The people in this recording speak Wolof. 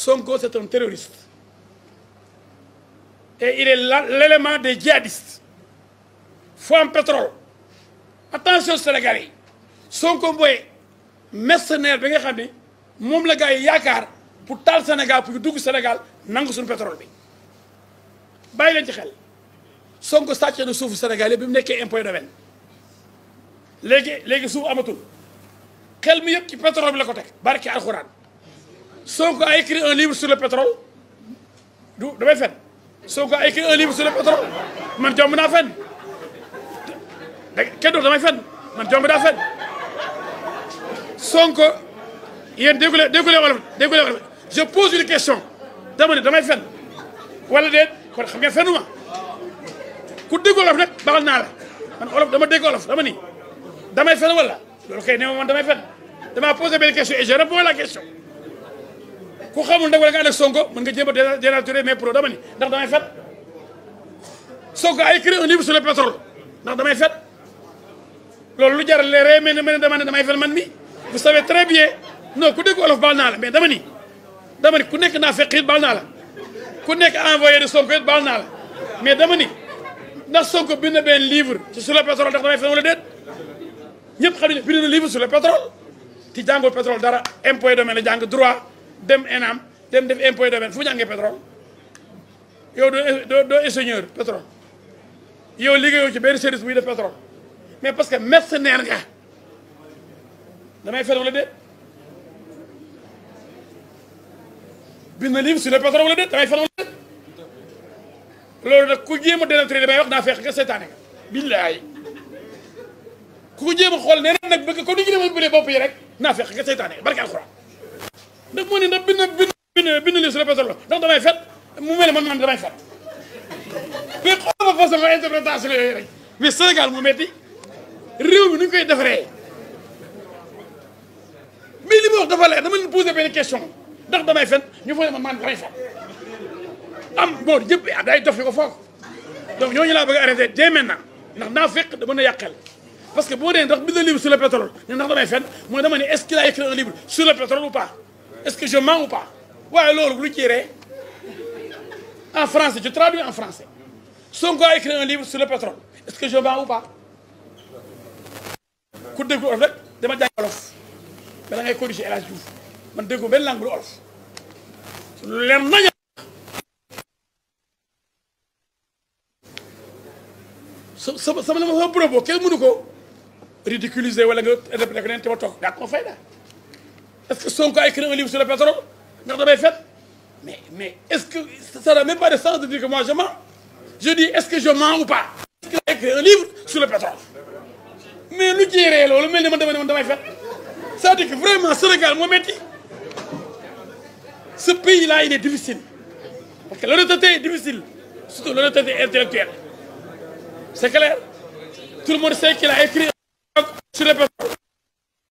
Sonko c'est un terroriste et il est l'élément des djihadistes faut am pétrole attention Sénégalais yi Sonko mooy mercenaire bi nga xam ne moom la gars yi yaakaar pour taal Sénégal pour dugg Sénégal nangu suñu pétrole bi bàyyi leen ci xel Sonko sàcc na suufu Sénégal yi bi mu nekkee impôt domaine léegi suuf amatul xel mi yëpp ci pétrole bi la ko teg barke alxuraan Sonko a écrit un livre sur le pétrole du damay fen Sonko a écrit un livre sur le pétrole man jomb naa fen kenn doon damay fen man jomb naa fen Sonko yéen déggulee wolof je pose une question dama ne damay fen wala déet kon xam ngeen fenuma ku dégg wolof nag baxal naa la man wolof dama dégg wolof dama ni damay fen wala loolu kay ne ma man damay fen dama posé benn question et je réponds à la question ku xamul nag wala nga ànd ak Sonko mën nga jéem a dénaturer mes pro dama ni ndax damay fen Sonko a écrit un livre sur le pétrole ndax damay fen loolu lu jaral ree mais ne dama ne damay fen man mi vous savez très bien non ku dégg wolof baal naa la mais dama ni ku nekk naa fekk it baal naa la ku nekk envoyé de Sonko it baal naa la mais dama ni ndax Sonko bind benn livre sur le pétrole ndax damay fen wala déet ñëpp xam ne bind na livre sur le pétrole ti jàngoo pétrole dara impôt et domaine la jàng droit dem ENAM dem def impôt et domaine fu mu jàngee pétrole yow doo ingénieur pétrole yow liggéeyoo ci benn service buy def pétrole mais parce que mercenaire nga damay fen wala déet bind na livre sur le pétrole wala déet damay fen wala déet loolu nag ku jéem a dénaturer damay wax naa fekk nga seetaane nga billaay ku ko jéem a xool nee na nag bëgg comme ni ñu demoon bële bopp yi rek naa fekk nga seytaane barke alxuraan ndax moo ne ndax bind li sur le pétrole ndax damay fet mu mel man damay fet mais xoolal ma façon interprétation yooyu rek mais Sénégal mu metti réew mi nu ñu koy defaree mais li ma wax dafa leer dama leen posé benn question ndax damay fen ñu foog ne man damay fen am bon yëpp day dof yi ko foog donc ñooñu laa bëgg a arrêté dès maintenant ndax naa fekk da mën a yàqal parce que boo dee ndax bind livre sur le pétrole ne ndax damay fen mooy dama ne est-ce qu'il a écrit un livre sur le pétrole ou pas est-ce que je mens ou pas waaye loolu lu ciiree en français je traduis en français Sonko a écrit un livre sur le pétrole est-ce que je mens ou pas ku déggu olof rek dama jàng olof bala ngay corriger El Hadj Diouf man déggu benn langue bu olof lu leer naña sama propos kenn mënu ko ridiculiser wala nga interpréter ko neen te ma toog daa ko fay da est-ce que Sonko a écrit un livre sur le pétrole ndax damay fet mais est-ce que ça n'a même pas de sens de dire que moi je mens je dis est-ce que je mens ou pas est-ce qu'il a écrit un livre sur le pétrole mais lu jéeree loolu mel ni man damay fet c'est-à-dire que vraiment Sénégal moo metti ce pays-là il est difficile parce que l'honnêteté est difficile surtout l'honnêteté intellectuelle c'est clair tout le monde sait qu'il a écrit sur le pétrole